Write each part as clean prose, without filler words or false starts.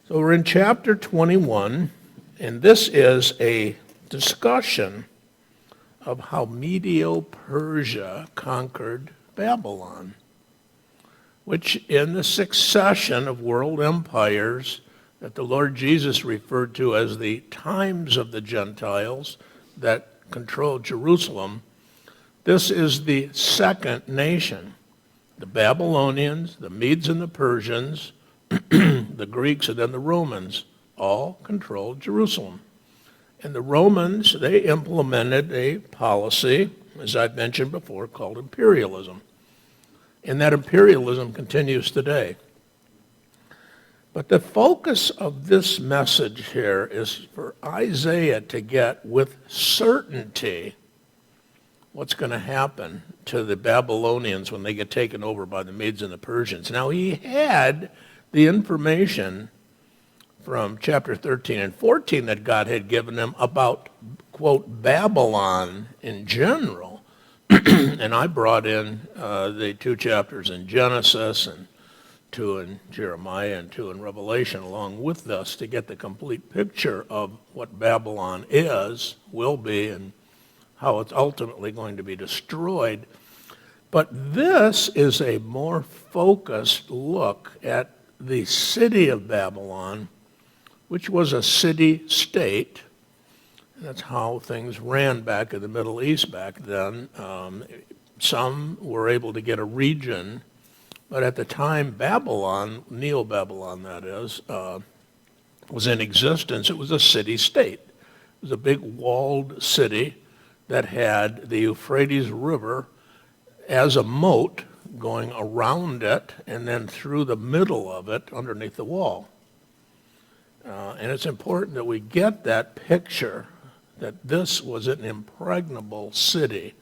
So we're in chapter 21, and this is a discussion of how Medo-Persia conquered Babylon, which in the succession of world empires that the Lord Jesus referred to as the times of the Gentiles that controlled Jerusalem, this is the second nation. The Babylonians, the Medes and the Persians, the Greeks, and then the Romans all controlled Jerusalem. And the Romans, they implemented a policy, as I've mentioned before, called imperialism. And that imperialism continues today. But the focus of this message here is for Isaiah to get with certainty what's going to happen to the Babylonians when they get taken over by the Medes and the Persians. Now, he had the information from chapter 13 and 14 that God had given him about, quote, Babylon in general. And I brought in the 2 chapters in Genesis and 2 in Jeremiah and 2 in Revelation along with this to get the complete picture of what Babylon is, will be, and how it's ultimately going to be destroyed. But this is a more focused look at the city of Babylon, which was a city-state. That's how things ran back in the Middle East back then. Some were able to get a region, but at the time Babylon, Neo-Babylon that is, was in existence. It was a city-state. It was a big walled city that had the Euphrates River as a moat going around it and then through the middle of it underneath the wall. And it's important that we get that picture that this was an impregnable city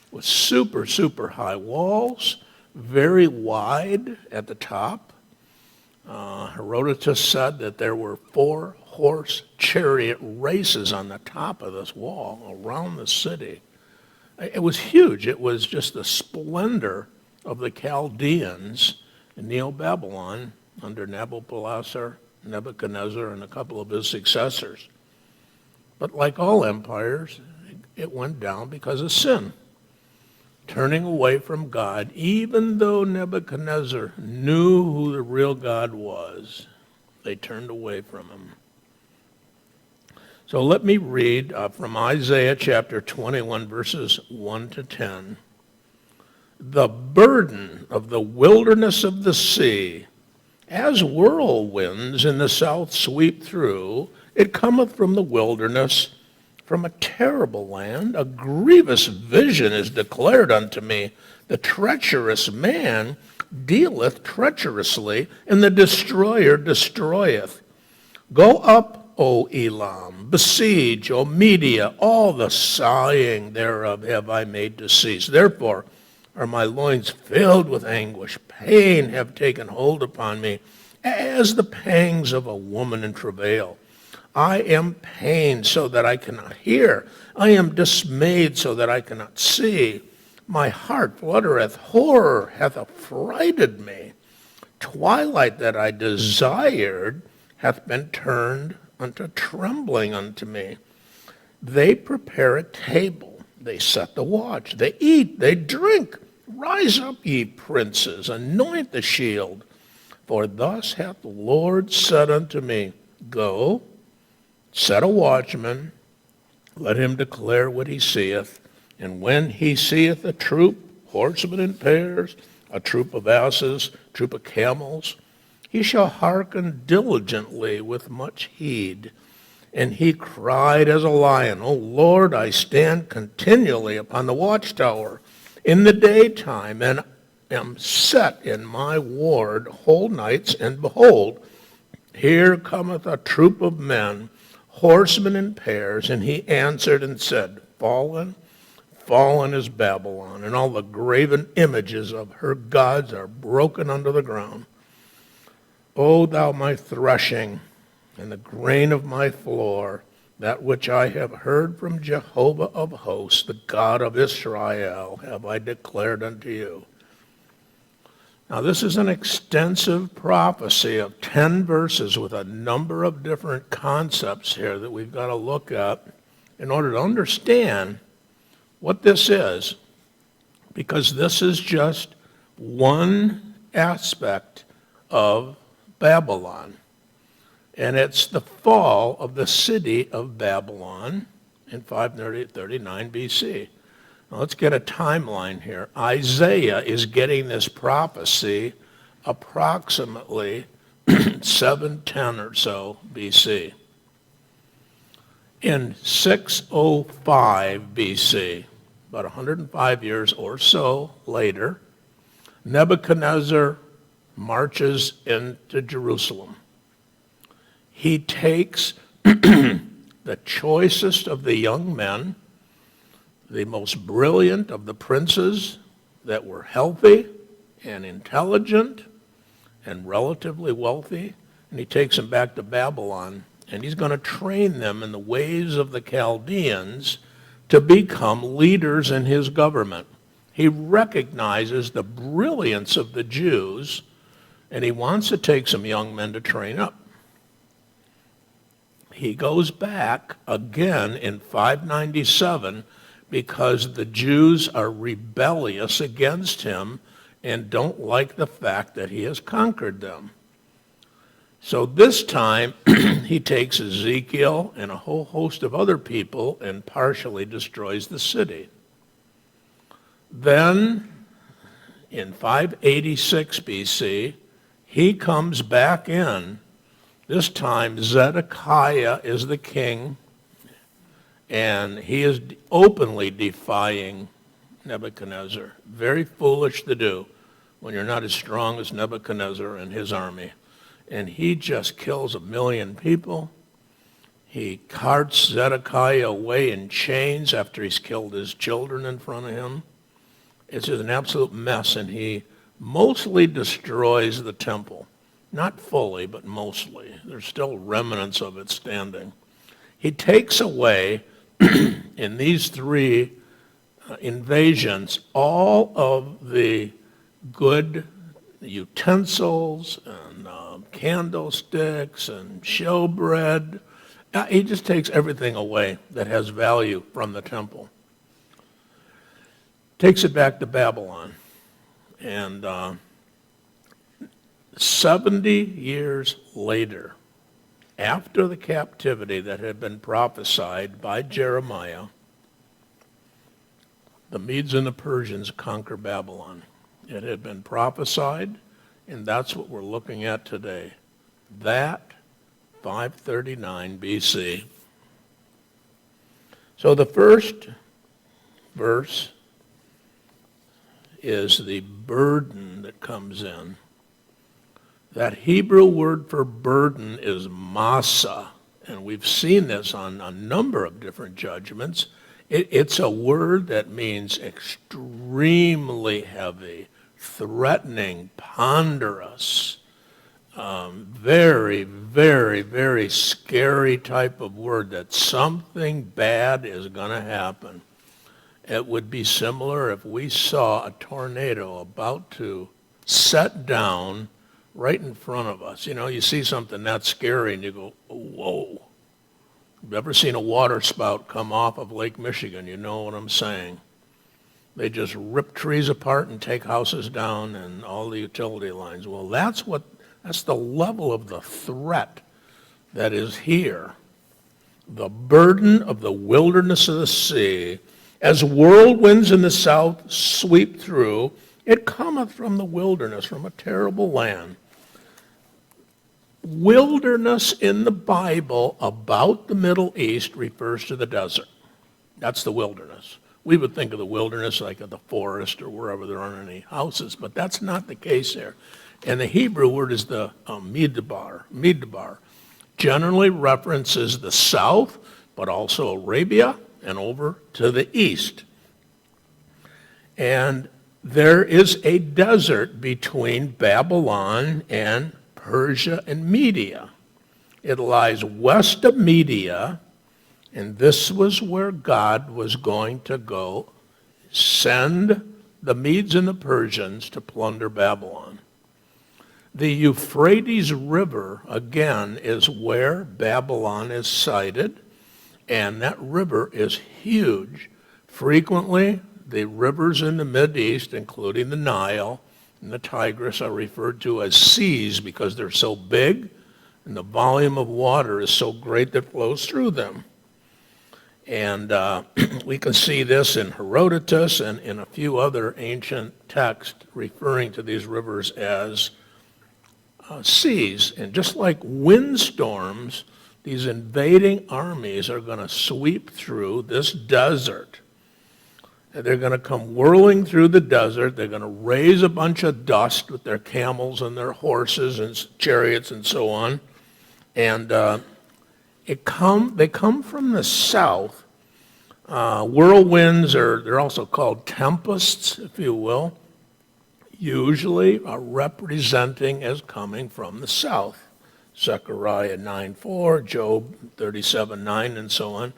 with super, super high walls, very wide at the top. Herodotus said that there were 4-horse chariot races on the top of this wall around the city. It was huge. It was just the splendor of the Chaldeans in Neo-Babylon under Nabopolassar, Nebuchadnezzar, and a couple of his successors. But like all empires, it went down because of sin, turning away from God, even though Nebuchadnezzar knew who the real God was. They turned away from him. So let me read from Isaiah chapter 21, verses 1 to 10. The burden of the wilderness of the sea, as whirlwinds in the south sweep through, it cometh from the wilderness, from a terrible land. A grievous vision is declared unto me. The treacherous man dealeth treacherously, and the destroyer destroyeth. Go up, O Elam, besiege, O Media, all the sighing thereof have I made to cease. Therefore are my loins filled with anguish. Pain have taken hold upon me, as the pangs of a woman in travail. I am pained so that I cannot hear. I am dismayed so that I cannot see. My heart fluttereth. Horror hath affrighted me. Twilight that I desired hath been turned unto trembling unto me. They prepare a table. They set the watch. They eat. They drink. Rise up, ye princes. Anoint the shield. For thus hath the Lord said unto me, Go, set a watchman, let him declare what he seeth. And when he seeth a troop, horsemen in pairs, a troop of asses, troop of camels, he shall hearken diligently with much heed. And he cried as a lion, O Lord, I stand continually upon the watchtower in the daytime, and am set in my ward whole nights, and behold, here cometh a troop of men, horsemen in pairs. And he answered and said, Fallen, fallen is Babylon, and all the graven images of her gods are broken under the ground. O thou my threshing, and the grain of my floor, that which I have heard from Jehovah of hosts, the God of Israel, have I declared unto you. Now, this is an extensive prophecy of 10 verses with a number of different concepts here that we've got to look at in order to understand what this is, because this is just one aspect of Babylon. And it's the fall of the city of Babylon in 539 BC. Now let's get a timeline here. Isaiah is getting this prophecy approximately 710 or so BC. In 605 BC, about 105 years or so later, Nebuchadnezzar marches into Jerusalem. He takes the choicest of the young men, the most brilliant of the princes that were healthy and intelligent and relatively wealthy, and he takes them back to Babylon, and he's going to train them in the ways of the Chaldeans to become leaders in his government. He recognizes the brilliance of the Jews, and he wants to take some young men to train up. He goes back again in 597 because the Jews are rebellious against him and don't like the fact that he has conquered them. So this time, he takes Ezekiel and a whole host of other people and partially destroys the city. Then, in 586 BC, he comes back in. This time, Zedekiah is the king, and he is openly defying Nebuchadnezzar. Very foolish to do when you're not as strong as Nebuchadnezzar and his army. And he just kills 1 million people. He carts Zedekiah away in chains after he's killed his children in front of him. It's just an absolute mess, and he mostly destroys the temple. Not fully, but mostly. There's still remnants of it standing. He takes away, in these three invasions, all of the good utensils and candlesticks and showbread. He just takes everything away that has value from the temple. Takes it back to Babylon. And 70 years later, after the captivity that had been prophesied by Jeremiah, the Medes and the Persians conquer Babylon. It had been prophesied, and that's what we're looking at today. That 539 BC. So the first verse is the burden that comes in. That Hebrew word for burden is masa, and we've seen this on a number of different judgments. It's a word that means extremely heavy, threatening, ponderous, very, very, very scary type of word, that something bad is going to happen. It would be similar if we saw a tornado about to set down right in front of us. You know, you see something that scary and you go, whoa. You've ever seen a water spout come off of Lake Michigan? You know what I'm saying. They just rip trees apart and take houses down and all the utility lines. Well, that's the level of the threat that is here. The burden of the wilderness of the sea, as whirlwinds in the south sweep through, it cometh from the wilderness, from a terrible land. Wilderness in the Bible about the Middle East refers to the desert. That's the wilderness. We would think of the wilderness like of the forest or wherever there aren't any houses, but that's not the case there. And the Hebrew word is the midbar. Midbar generally references the south, but also Arabia and over to the east. And there is a desert between Babylon and Persia and Media. It lies west of Media, and this was where God was going to go send the Medes and the Persians to plunder Babylon. The Euphrates River, again, is where Babylon is sited, and that river is huge. Frequently, the rivers in the Mideast, including the Nile and the Tigris, are referred to as seas because they're so big and the volume of water is so great that flows through them. And we can see this in Herodotus and in a few other ancient texts referring to these rivers as seas. And just like windstorms, these invading armies are going to sweep through this desert. And they're going to come whirling through the desert. They're going to raise a bunch of dust with their camels and their horses and chariots and so on. And they come from the south. Whirlwinds, they're also called tempests, if you will, usually are representing as coming from the south. Zechariah 9:4, Job 37:9, and so on.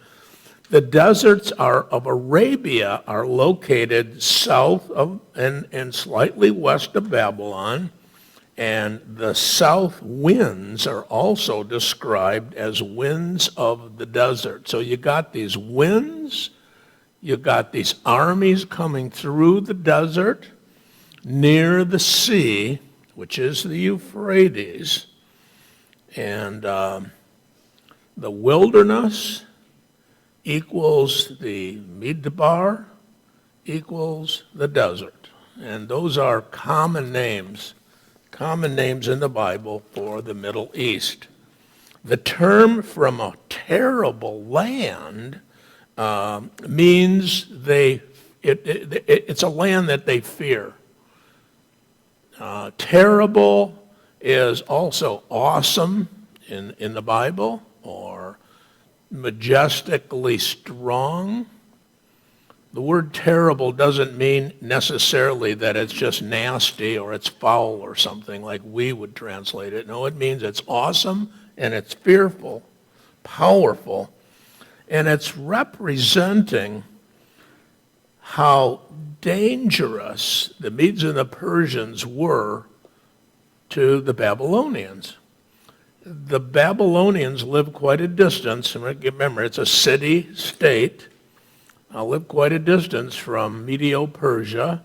The deserts of Arabia are located south of and slightly west of Babylon, and the south winds are also described as winds of the desert. So you got these winds, you got these armies coming through the desert near the sea, which is the Euphrates, and the wilderness equals the Midbar equals the desert. And those are common names in the Bible for the Middle East. The term "from a terrible land" means it's a land that they fear. Terrible is also awesome in the Bible, or majestically strong. The word terrible doesn't mean necessarily that it's just nasty or it's foul or something like we would translate it. No, it means it's awesome and it's fearful, powerful, and it's representing how dangerous the Medes and the Persians were to the Babylonians. The Babylonians lived quite a distance, and remember, it's a city-state, lived quite a distance from Medo-Persia,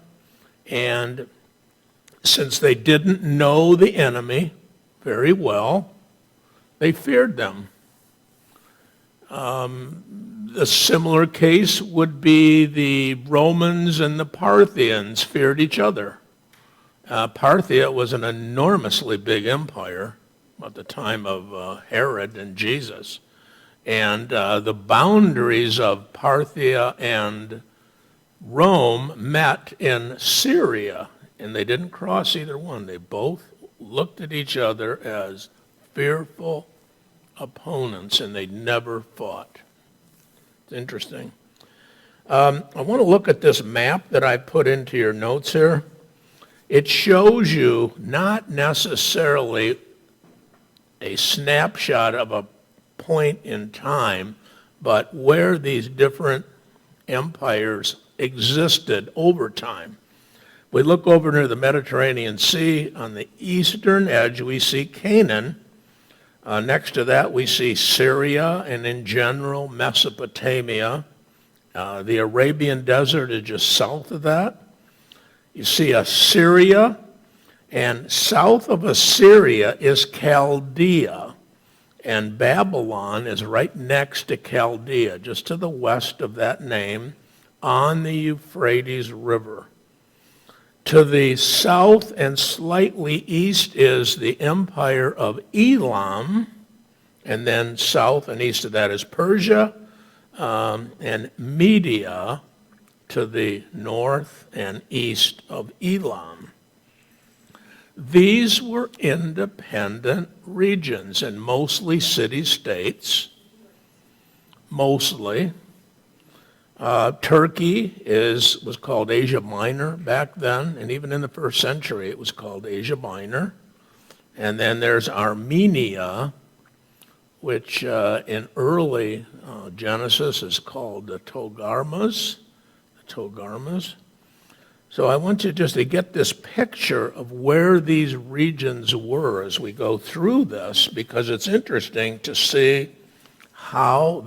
and since they didn't know the enemy very well, they feared them. A similar case would be the Romans and the Parthians feared each other. Parthia was an enormously big empire at the time of Herod and Jesus. And the boundaries of Parthia and Rome met in Syria, and they didn't cross either one. They both looked at each other as fearful opponents, and they never fought. It's interesting. I want to look at this map that I put into your notes here. It shows you not necessarily a snapshot of a point in time, but where these different empires existed over time. We look over near the Mediterranean Sea. On the eastern edge, we see Canaan. Next to that, we see Syria, and in general, Mesopotamia. The Arabian Desert is just south of that. You see Assyria, and south of Assyria is Chaldea, and Babylon is right next to Chaldea, just to the west of that name, on the Euphrates River. To the south and slightly east is the empire of Elam, and then south and east of that is Persia, and Media to the north and east of Elam. These were independent regions and mostly city-states, mostly. Turkey was called Asia Minor back then, and even in the first century it was called Asia Minor. And then there's Armenia, which in early Genesis is called the Togarmas. So I want you just to get this picture of where these regions were as we go through this, because it's interesting to see how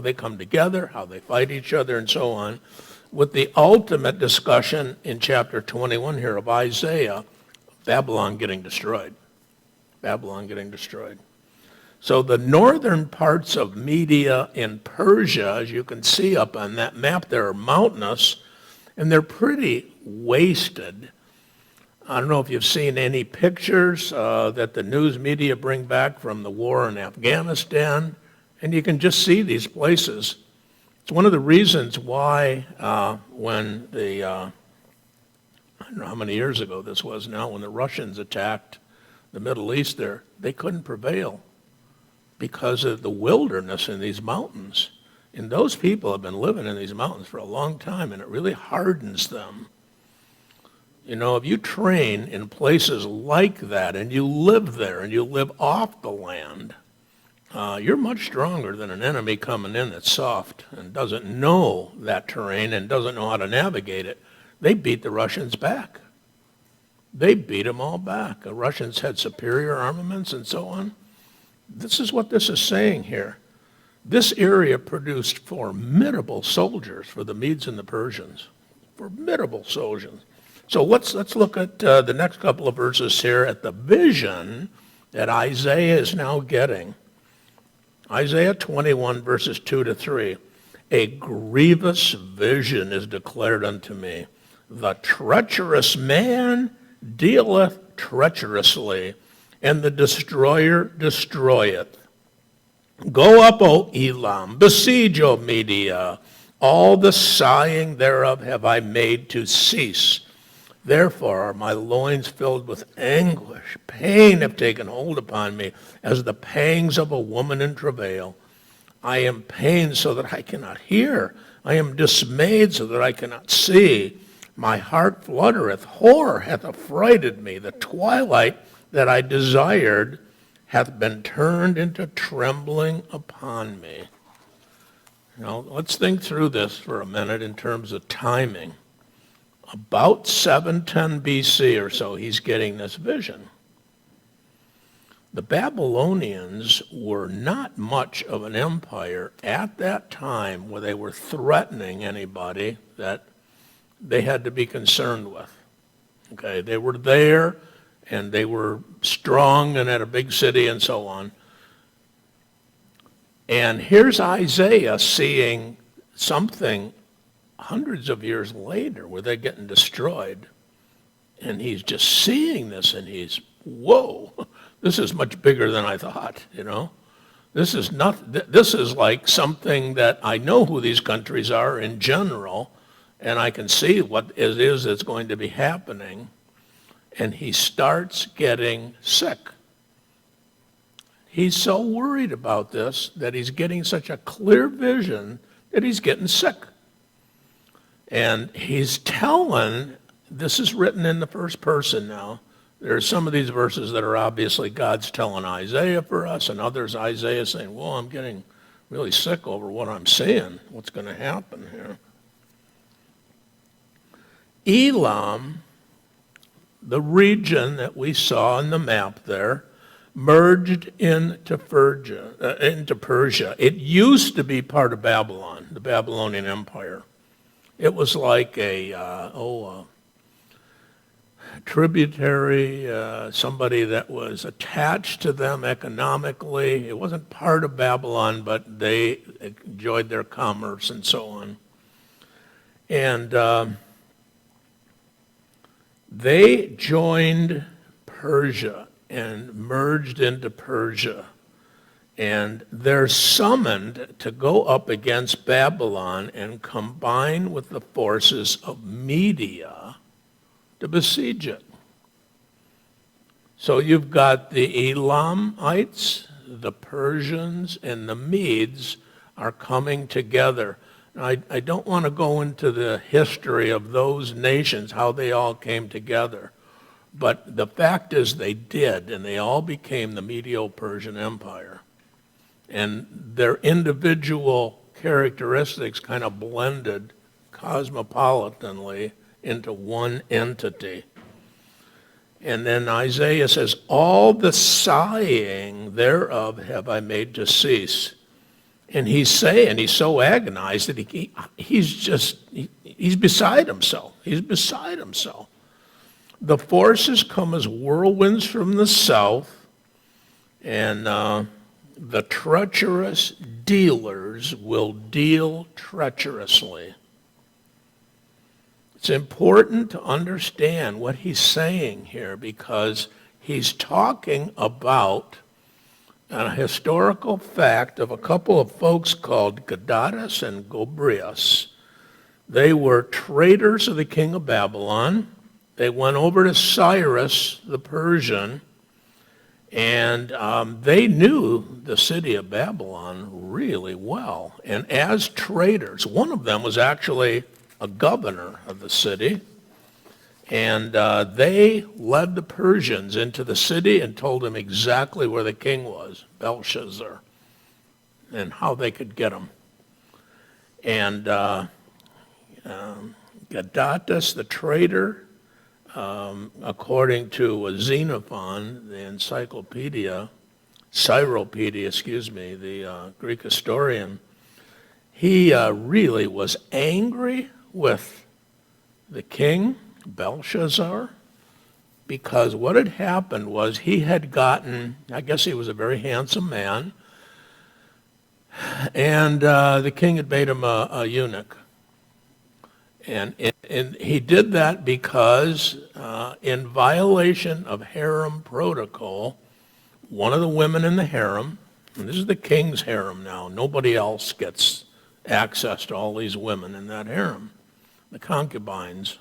they come together, how they fight each other, and so on, with the ultimate discussion in chapter 21 here of Isaiah, Babylon getting destroyed. Babylon getting destroyed. So the northern parts of Media and Persia, as you can see up on that map, they're mountainous, and they're pretty wasted. I don't know if you've seen any pictures that the news media bring back from the war in Afghanistan, and you can just see these places. It's one of the reasons why when I don't know how many years ago this was now, when the Russians attacked the Middle East there, they couldn't prevail because of the wilderness in these mountains. And those people have been living in these mountains for a long time, and it really hardens them. You know, if you train in places like that and you live there and you live off the land, you're much stronger than an enemy coming in that's soft and doesn't know that terrain and doesn't know how to navigate it. They beat the Russians back. They beat them all back. The Russians had superior armaments and so on. This is what this is saying here. This area produced formidable soldiers for the Medes and the Persians. Formidable soldiers. So let's look at the next couple of verses here at the vision that Isaiah is now getting. Isaiah 21, verses 2 to 3. A grievous vision is declared unto me. The treacherous man dealeth treacherously, and the destroyer destroyeth. Go up, O Elam, besiege, O Media. All the sighing thereof have I made to cease. Therefore are my loins filled with anguish. Pain have taken hold upon me, as the pangs of a woman in travail. I am pained so that I cannot hear. I am dismayed so that I cannot see. My heart fluttereth. Horror hath affrighted me. The twilight that I desired hath been turned into trembling upon me. Now, let's think through this for a minute in terms of timing. About 710 BC or so, he's getting this vision. The Babylonians were not much of an empire at that time where they were threatening anybody that they had to be concerned with. Okay, they were there and they were strong and had a big city and so on. And here's Isaiah seeing something hundreds of years later where they're getting destroyed. And he's just seeing this and he's, whoa, this is much bigger than I thought, you know. This is like something that I know who these countries are in general, and I can see what it is that's going to be happening. And he starts getting sick. He's so worried about this that he's getting such a clear vision that he's getting sick. And he's telling, this is written in the first person now. There are some of these verses that are obviously God's telling Isaiah for us, and others Isaiah saying, well, I'm getting really sick over what I'm seeing, what's going to happen here. Elam, the region that we saw in the map there, merged into Persia. It used to be part of Babylon, the Babylonian Empire. It was like a tributary, somebody that was attached to them economically. It wasn't part of Babylon, but they enjoyed their commerce and so on. And they joined Persia and merged into Persia. And they're summoned to go up against Babylon and combine with the forces of Media to besiege it. So you've got the Elamites, the Persians, and the Medes are coming together. I don't want to go into the history of those nations, how they all came together. But the fact is they did, and they all became the Medo-Persian Empire. And their individual characteristics kind of blended cosmopolitanly into one entity. And then Isaiah says, all the sighing thereof have I made to cease. And he's saying, he's so agonized that he's beside himself. He's beside himself. The forces come as whirlwinds from the south, and the treacherous dealers will deal treacherously. It's important to understand what he's saying here because he's talking about a historical fact of a couple of folks called Gadatas and Gobryas. They were traders of the king of Babylon. They went over to Cyrus the Persian, and they knew the city of Babylon really well. And as traders, one of them was actually a governor of the city, and they led the Persians into the city and told them exactly where the king was, Belshazzar, and how they could get him. And Gadatas, the trader, according to Xenophon, the Cyropedia, the Greek historian, he really was angry with the king, Belshazzar, because what had happened was he had gotten, I guess he was a very handsome man, and the king had made him a eunuch. And he did that because in violation of harem protocol, one of the women in the harem, and this is the king's harem now, nobody else gets access to all these women in that harem, the concubines.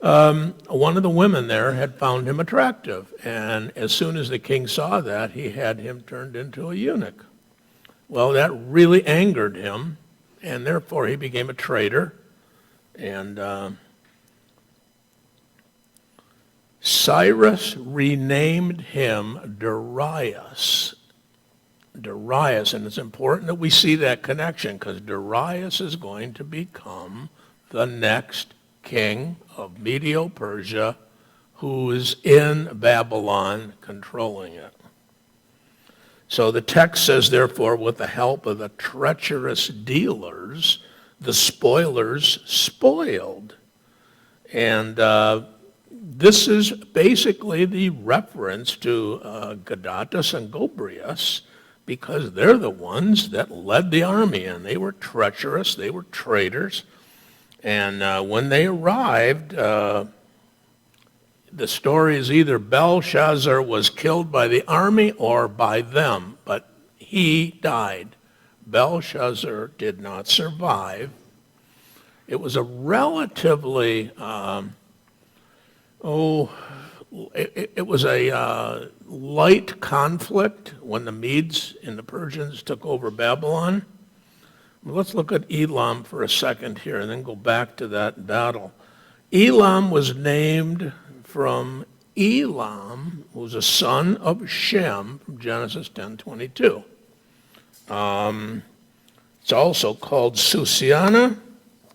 One of the women there had found him attractive, and as soon as the king saw that, he had him turned into a eunuch. Well, that really angered him, and therefore he became a traitor. And Cyrus renamed him Darius. Darius, and it's important that we see that connection because Darius is going to become the next king of Medo-Persia who is in Babylon controlling it. So the text says, therefore, with the help of the treacherous dealers, the spoilers spoiled. And this is basically the reference to Gadatas and Gobryas because they're the ones that led the army in. They were treacherous, they were traitors. And when they arrived, the story is either Belshazzar was killed by the army or by them, but he died. Belshazzar did not survive. It was a relatively, it was a light conflict when the Medes and the Persians took over Babylon. Let's look at Elam for a second here and then go back to that battle. Elam was named from Elam, who was a son of Shem from Genesis 10:22. It's also called Susiana,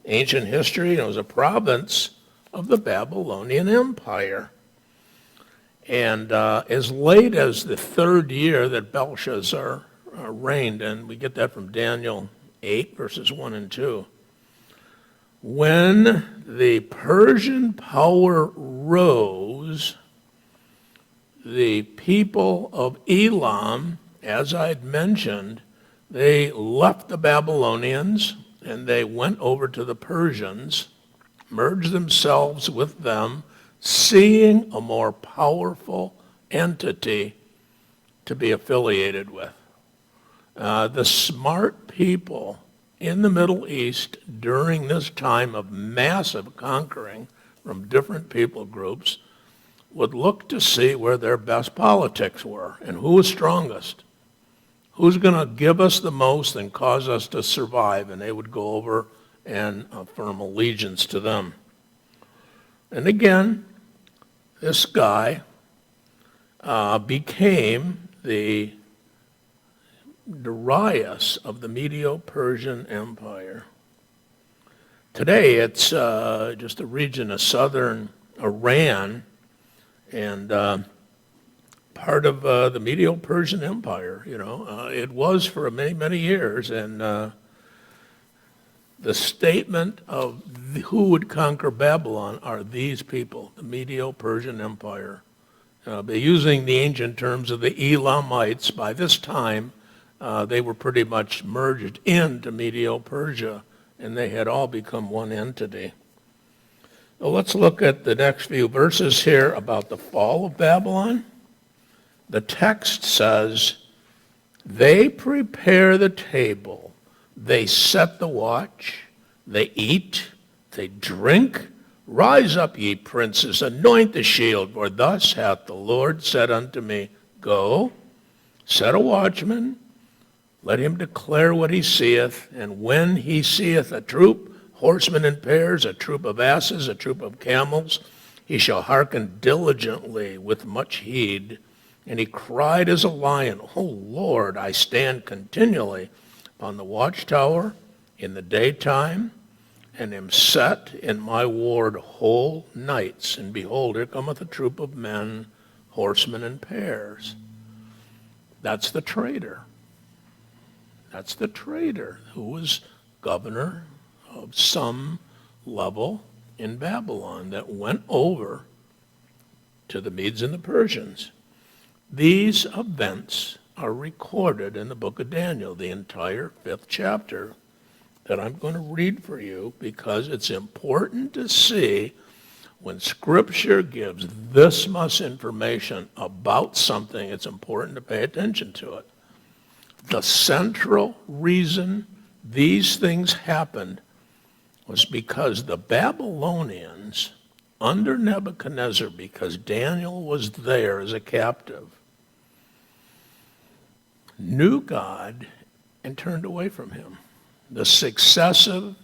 ancient history, and it was a province of the Babylonian Empire. And as late as the third year that Belshazzar reigned, and we get that from Daniel 8, verses 1 and 2, when the Persian power rose, the people of Elam, as I'd mentioned, they left the Babylonians and they went over to the Persians, merged themselves with them, seeing a more powerful entity to be affiliated with. The smart people in the Middle East during this time of massive conquering from different people groups would look to see where their best politics were and who was strongest. Who's going to give us the most and cause us to survive? And they would go over and affirm allegiance to them. And again, this guy became the Darius of the Medo-Persian Empire. Today it's just a region of southern Iran and part of the Medo-Persian Empire, it was for many, many years, and the statement of who would conquer Babylon are these people, the Medo-Persian Empire. They're using the ancient terms of the Elamites. By this time, they were pretty much merged into Medo-Persia, and they had all become one entity. Well, let's look at the next few verses here about the fall of Babylon. The text says, they prepare the table, they set the watch, they eat, they drink. Rise up, ye princes, anoint the shield, for thus hath the Lord said unto me, go, set a watchman, let him declare what he seeth, and when he seeth a troop, horsemen in pairs, a troop of asses, a troop of camels, he shall hearken diligently with much heed. And he cried as a lion, O Lord, I stand continually upon the watchtower in the daytime, and am set in my ward whole nights. And behold, here cometh a troop of men, horsemen in pairs. That's the traitor. That's the traitor who was governor of some level in Babylon that went over to the Medes and the Persians. These events are recorded in the book of Daniel, the entire 5th chapter that I'm going to read for you, because it's important to see when Scripture gives this much information about something, it's important to pay attention to it. The central reason these things happened was because the Babylonians, under Nebuchadnezzar, because Daniel was there as a captive, knew God and turned away from him. The successive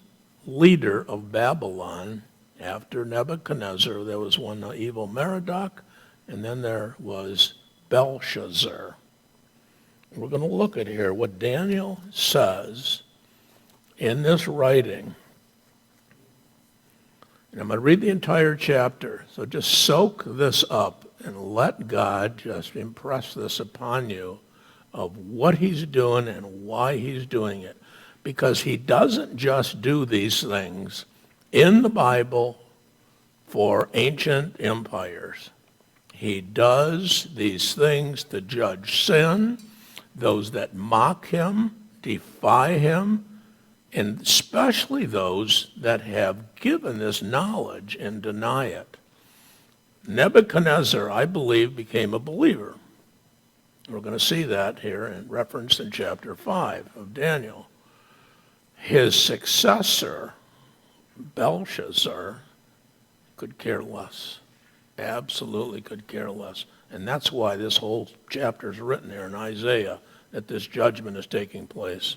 leader of Babylon after Nebuchadnezzar, there was one evil Merodach, and then there was Belshazzar. We're going to look at here what Daniel says in this writing. And I'm going to read the entire chapter, so just soak this up and let God just impress this upon you of what he's doing and why he's doing it. Because he doesn't just do these things in the Bible for ancient empires. He does these things to judge sin, those that mock him, defy him, and especially those that have given this knowledge and deny it. Nebuchadnezzar, I believe, became a believer. We're going to see that here in reference in chapter 5 of Daniel. His successor, Belshazzar, could care less. Absolutely could care less. And that's why this whole chapter is written here in Isaiah, that this judgment is taking place.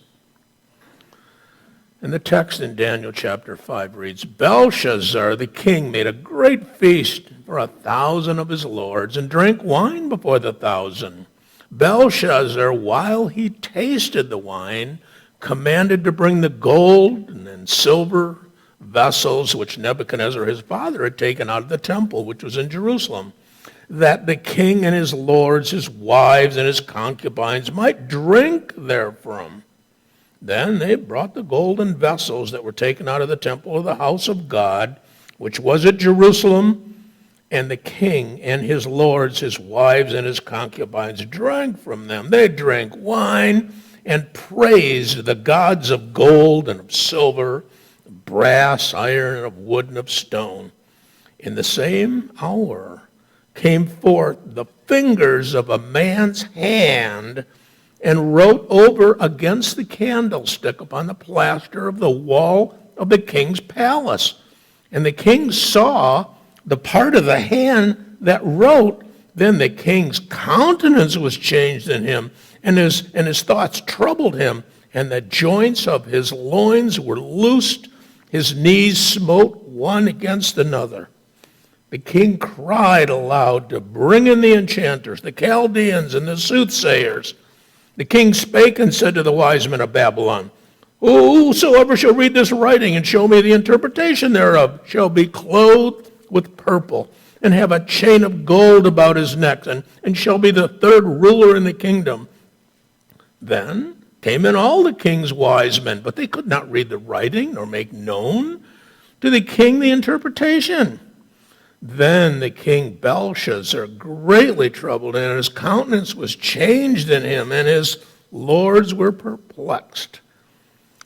And the text in Daniel chapter 5 reads, Belshazzar the king made a great feast for 1,000 of his lords, and drank wine before the 1,000. Belshazzar, while he tasted the wine, commanded to bring the gold and silver vessels which Nebuchadnezzar his father had taken out of the temple, which was in Jerusalem, that the king and his lords, his wives, and his concubines might drink therefrom. Then they brought the golden vessels that were taken out of the temple of the house of God, which was at Jerusalem, and the king and his lords, his wives, and his concubines drank from them. They drank wine and praised the gods of gold and of silver, brass, iron, and of wood, and of stone. In the same hour came forth the fingers of a man's hand and wrote over against the candlestick upon the plaster of the wall of the king's palace. And the king saw the part of the hand that wrote. Then the king's countenance was changed in him, and his thoughts troubled him, and the joints of his loins were loosed. His knees smote one against another. The king cried aloud to bring in the enchanters, the Chaldeans, and the soothsayers. The king spake and said to the wise men of Babylon, Whosoever shall read this writing and show me the interpretation thereof shall be clothed with purple and have a chain of gold about his neck and shall be the third ruler in the kingdom. Then came in all the king's wise men, but they could not read the writing nor make known to the king the interpretation. Then the king Belshazzar greatly troubled, and his countenance was changed in him, and his lords were perplexed.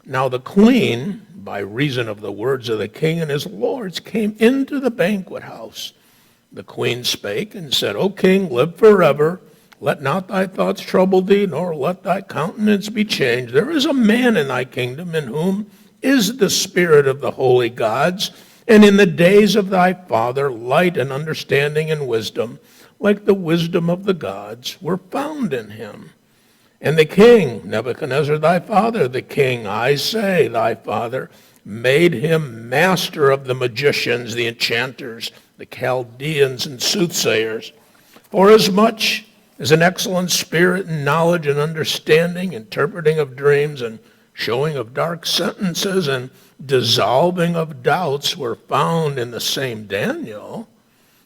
Now the queen, by reason of the words of the king and his lords, came into the banquet house. The queen spake and said, O king, live forever. Let not thy thoughts trouble thee, nor let thy countenance be changed. There is a man in thy kingdom in whom is the spirit of the holy gods, and in the days of thy father light and understanding and wisdom, like the wisdom of the gods, were found in him. And the king, Nebuchadnezzar thy father, the king, I say, thy father, made him master of the magicians, the enchanters, the Chaldeans, and soothsayers. Forasmuch as an excellent spirit and knowledge and understanding, interpreting of dreams, and showing of dark sentences, and dissolving of doubts were found in the same Daniel,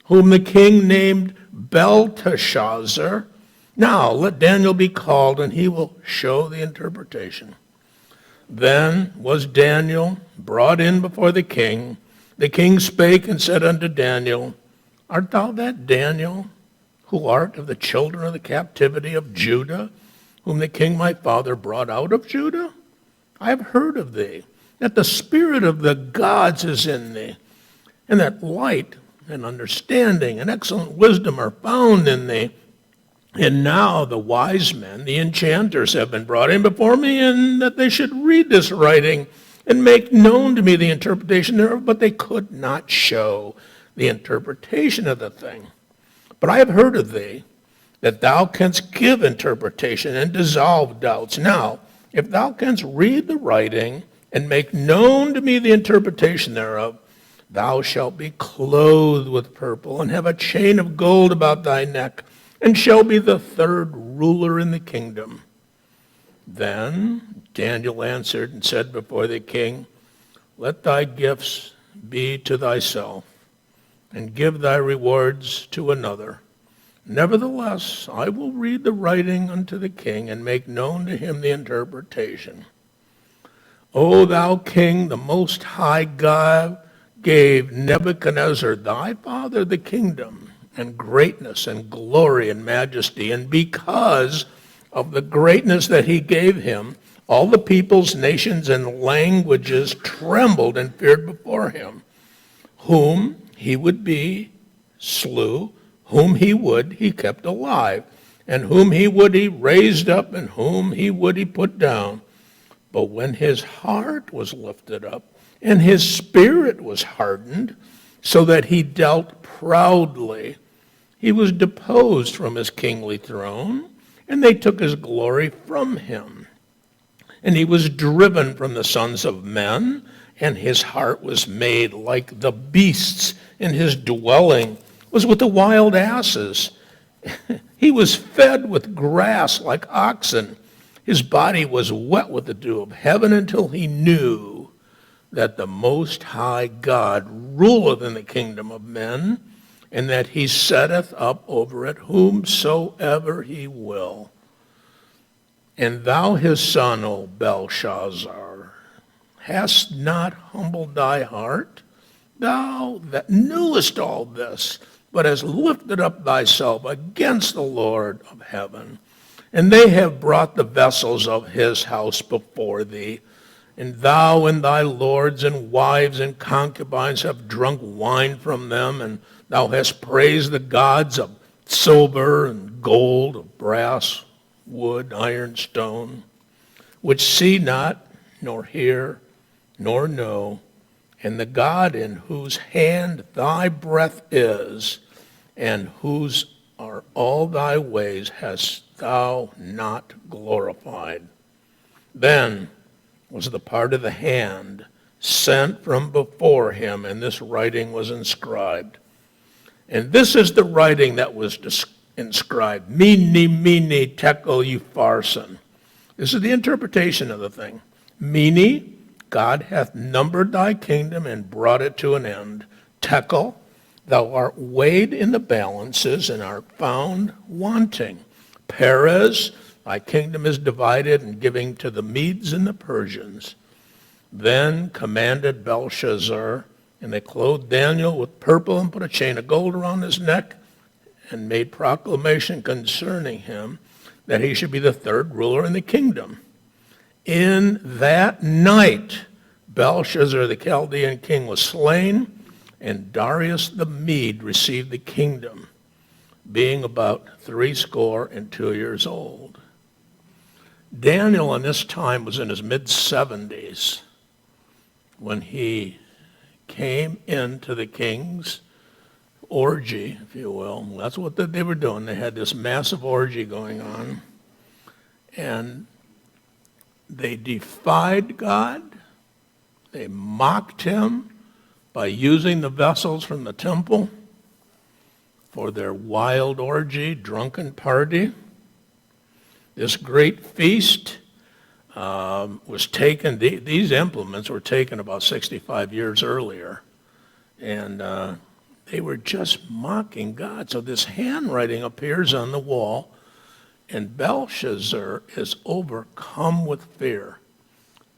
whom the king named Belteshazzar. Now let Daniel be called, and he will show the interpretation. Then was Daniel brought in before the king. The king spake and said unto Daniel, Art thou that Daniel, who art of the children of the captivity of Judah, whom the king my father brought out of Judah? I have heard of thee, that the spirit of the gods is in thee, and that light and understanding and excellent wisdom are found in thee. And now the wise men, the enchanters, have been brought in before me, and that they should read this writing and make known to me the interpretation thereof, but they could not show the interpretation of the thing. But I have heard of thee, that thou canst give interpretation and dissolve doubts. Now, if thou canst read the writing and make known to me the interpretation thereof, thou shalt be clothed with purple and have a chain of gold about thy neck, and shall be the third ruler in the kingdom. Then Daniel answered and said before the king, Let thy gifts be to thyself, and give thy rewards to another. Nevertheless, I will read the writing unto the king, and make known to him the interpretation. O thou king, the most high God gave Nebuchadnezzar thy father the kingdom, and greatness and glory and majesty, and because of the greatness that he gave him, all the peoples, nations, and languages trembled and feared before him. Whom he would be, slew, whom he would, he kept alive, and whom he would, he raised up, and whom he would, he put down. But when his heart was lifted up, and his spirit was hardened, so that he dealt proudly, he was deposed from his kingly throne, and they took his glory from him. And he was driven from the sons of men, and his heart was made like the beasts, and his dwelling was with the wild asses. He was fed with grass like oxen. His body was wet with the dew of heaven until he knew that the Most High God ruleth in the kingdom of men, and that he setteth up over it whomsoever he will. And thou his son, O Belshazzar, hast not humbled thy heart, thou that knewest all this, but hast lifted up thyself against the Lord of heaven. And they have brought the vessels of his house before thee, and thou and thy lords and wives and concubines have drunk wine from them, and thou hast praised the gods of silver and gold, of brass, wood, iron, stone, which see not, nor hear, nor know, and the God in whose hand thy breath is, and whose are all thy ways, hast thou not glorified. Then was the part of the hand sent from before him, and this writing was inscribed. And this is the writing that was inscribed. Mene, mene, tekel, upharsin. This is the interpretation of the thing. Mene, God hath numbered thy kingdom and brought it to an end. Tekel, thou art weighed in the balances and art found wanting. Perez, thy kingdom is divided and giving to the Medes and the Persians. Then commanded Belshazzar, and they clothed Daniel with purple and put a chain of gold around his neck and made proclamation concerning him that he should be the third ruler in the kingdom. In that night, Belshazzar the Chaldean king was slain, and Darius the Mede received the kingdom, being about 62 years old. Daniel in this time was in his mid-70s when he came into the king's orgy, if you will. That's what they were doing. They had this massive orgy going on, and they defied God. They mocked him by using the vessels from the temple for their wild orgy, drunken party. This great feast was taken, these implements were taken about 65 years earlier, and they were just mocking God. So this handwriting appears on the wall, and Belshazzar is overcome with fear.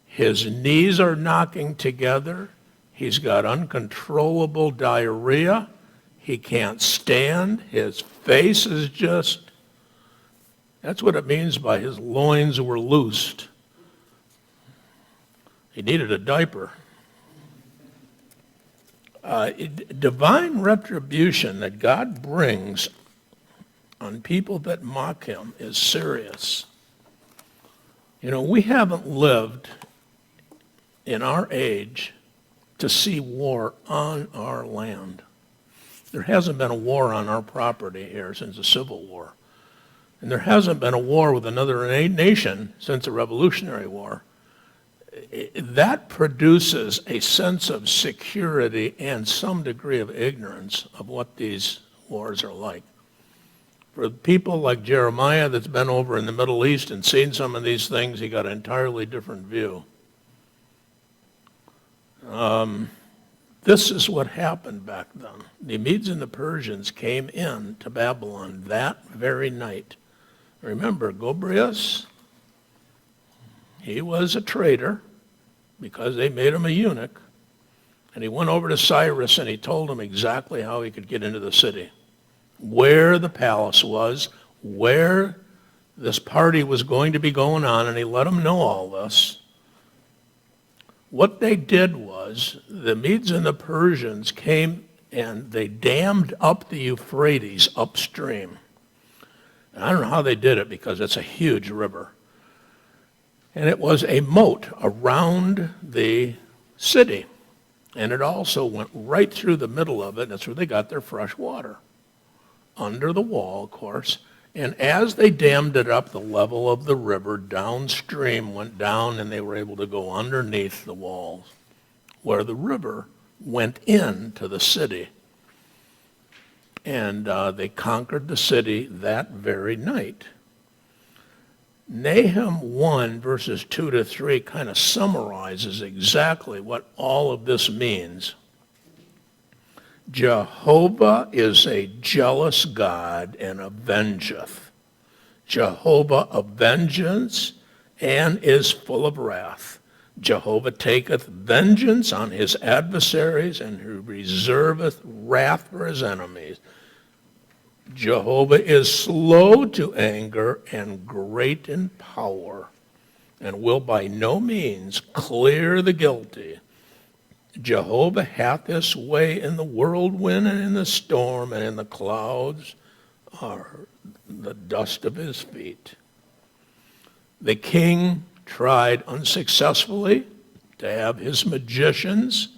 His knees are knocking together. He's got uncontrollable diarrhea. He can't stand. His face is just, that's what it means by his loins were loosed. He needed a diaper. Divine retribution that God brings on people that mock him is serious. You know, we haven't lived in our age to see war on our land. There hasn't been a war on our property here since the Civil War. And there hasn't been a war with another nation since the Revolutionary War. That produces a sense of security and some degree of ignorance of what these wars are like. For people like Jeremiah that's been over in the Middle East and seen some of these things, he got an entirely different view. This is what happened back then. The Medes and the Persians came in to Babylon that very night. Remember, Gobryas, he was a traitor because they made him a eunuch. And he went over to Cyrus and he told him exactly how he could get into the city, where the palace was, where this party was going to be going on, and he let him know all this. What they did was the Medes and the Persians came and they dammed up the Euphrates upstream. And I don't know how they did it because it's a huge river. And it was a moat around the city. And it also went right through the middle of it, and that's where they got their fresh water. Under the wall, of course. And as they dammed it up, the level of the river downstream went down, and they were able to go underneath the walls where the river went into the city. And they conquered the city that very night. Nahum 1, verses 2 to 3 kind of summarizes exactly what all of this means. Jehovah is a jealous God and avengeth. Jehovah avengeth and is full of wrath. Jehovah taketh vengeance on his adversaries, and he reserveth wrath for his enemies. Jehovah is slow to anger and great in power, and will by no means clear the guilty. Jehovah hath his way in the whirlwind and in the storm, and in the clouds are the dust of his feet. The king tried unsuccessfully to have his magicians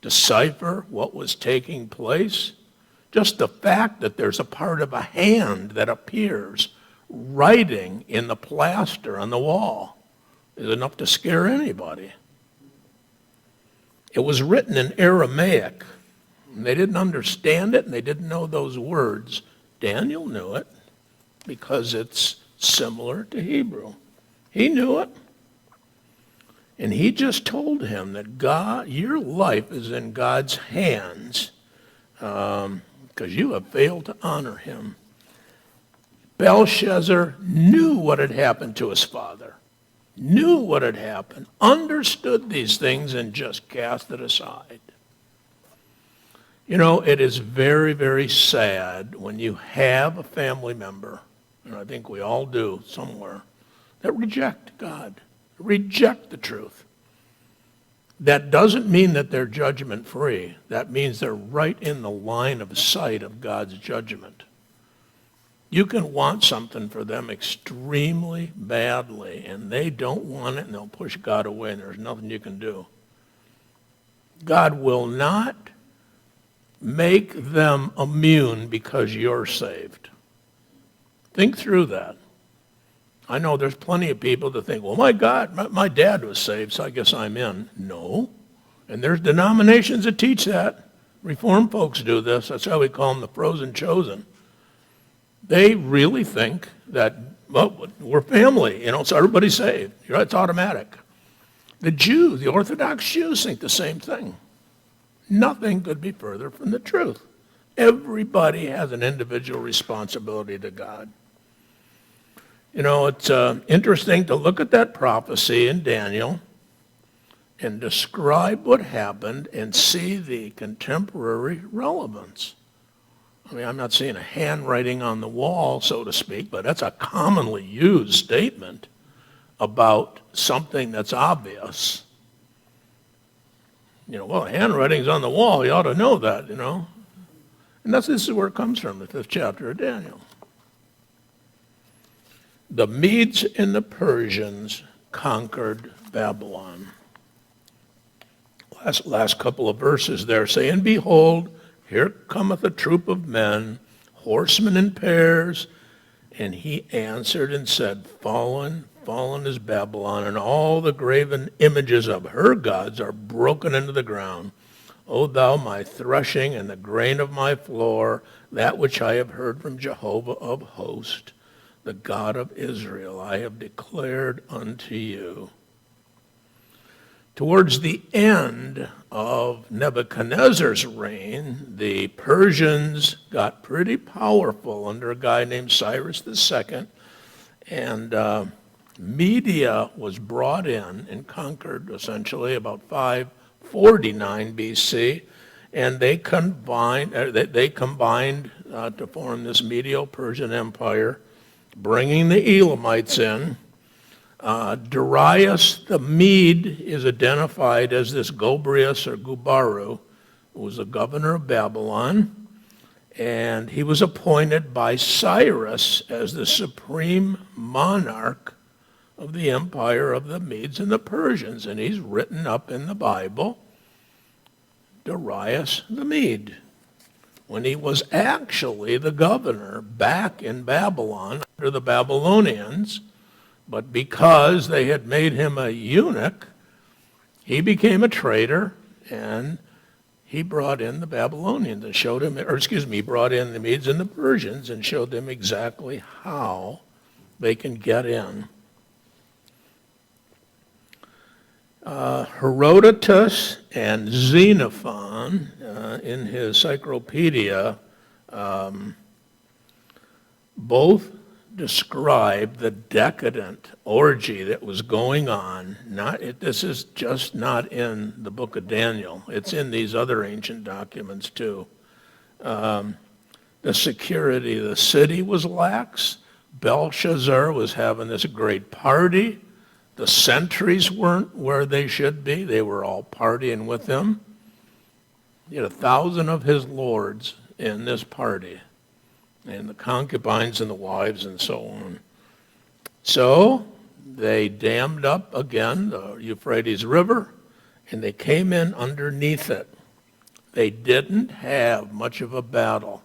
decipher what was taking place. Just the fact that there's a part of a hand that appears writing in the plaster on the wall is enough to scare anybody. It was written in Aramaic. And they didn't understand it, and they didn't know those words. Daniel knew it because it's similar to Hebrew. He knew it. And he just told him that God, your life is in God's hands because you have failed to honor him. Belshazzar knew what had happened to his father, knew what had happened, understood these things, and just cast it aside. You know, it is very, very sad when you have a family member, and I think we all do somewhere, that reject God, reject the truth. That doesn't mean that they're judgment-free. That means they're right in the line of sight of God's judgment. You can want something for them extremely badly, and they don't want it, and they'll push God away, and there's nothing you can do. God will not make them immune because you're saved. Think through that. I know there's plenty of people that think, well, my God, my dad was saved, so I guess I'm in. No. And there's denominations that teach that. Reformed folks do this. That's how we call them the frozen chosen. They really think that, well, we're family, so everybody's saved. It's automatic. The Jews, the Orthodox Jews, think the same thing. Nothing could be further from the truth. Everybody has an individual responsibility to God. It's interesting to look at that prophecy in Daniel and describe what happened and see the contemporary relevance. I mean, I'm not seeing a handwriting on the wall, so to speak, but that's a commonly used statement about something that's obvious. Well, handwriting's on the wall, you ought to know that, And this is where it comes from, the 5th chapter of Daniel. The Medes and the Persians conquered Babylon. Last couple of verses there say, and behold, here cometh a troop of men, horsemen in pairs. And he answered and said, fallen, fallen is Babylon, and all the graven images of her gods are broken into the ground. O thou my threshing and the grain of my floor, that which I have heard from Jehovah of hosts, the God of Israel, I have declared unto you. Towards the end of Nebuchadnezzar's reign, the Persians got pretty powerful under a guy named Cyrus II, and Media was brought in and conquered essentially about 549 BC, and they combined to form this Medo-Persian Empire, bringing the Elamites in. Darius the Mede is identified as this Gobryas or Gubaru, who was the governor of Babylon, and he was appointed by Cyrus as the supreme monarch of the empire of the Medes and the Persians, and he's written up in the Bible, Darius the Mede, when he was actually the governor back in Babylon under the Babylonians. But because they had made him a eunuch, he became a traitor, and he brought in the Babylonians and showed him, he brought in the Medes and the Persians and showed them exactly how they can get in. Herodotus and Xenophon, in his Cyclopedia, both describe the decadent orgy that was going on. This is just not in the book of Daniel. It's in these other ancient documents too. The security of the city was lax. Belshazzar was having this great party. The sentries weren't where they should be. They were all partying with him. He had 1,000 of his lords in this party, and the concubines and the wives and so on. So they dammed up again the Euphrates River, and they came in underneath it. They didn't have much of a battle,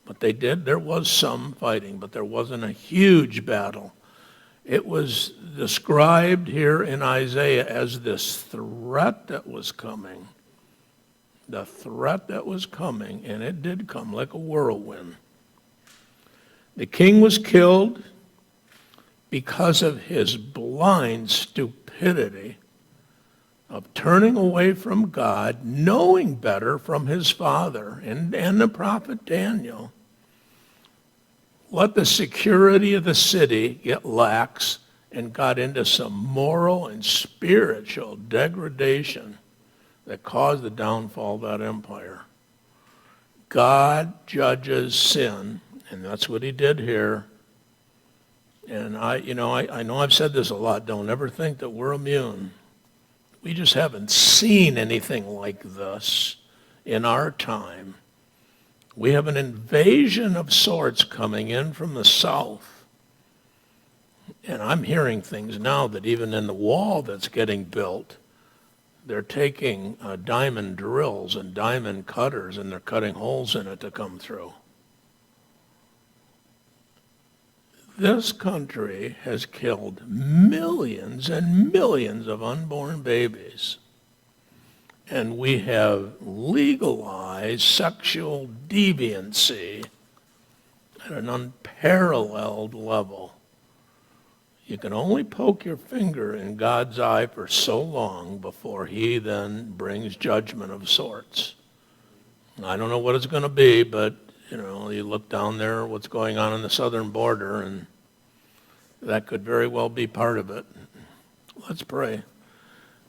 but there was some fighting, but there wasn't a huge battle. It was described here in Isaiah as this threat that was coming. The threat that was coming, and it did come like a whirlwind. The king was killed because of his blind stupidity of turning away from God, knowing better from his father and the prophet Daniel. Let the security of the city get lax and got into some moral and spiritual degradation that caused the downfall of that empire. God judges sin, and that's what he did here. And I know I've said this a lot, don't ever think that we're immune. We just haven't seen anything like this in our time. We have an invasion of sorts coming in from the south. And I'm hearing things now that even in the wall that's getting built, they're taking diamond drills and diamond cutters and they're cutting holes in it to come through. This country has killed millions and millions of unborn babies. And we have legalized sexual deviancy at an unparalleled level. You can only poke your finger in God's eye for so long before he then brings judgment of sorts. I don't know what it's going to be, but you look down there, what's going on the southern border, and that could very well be part of it. Let's pray.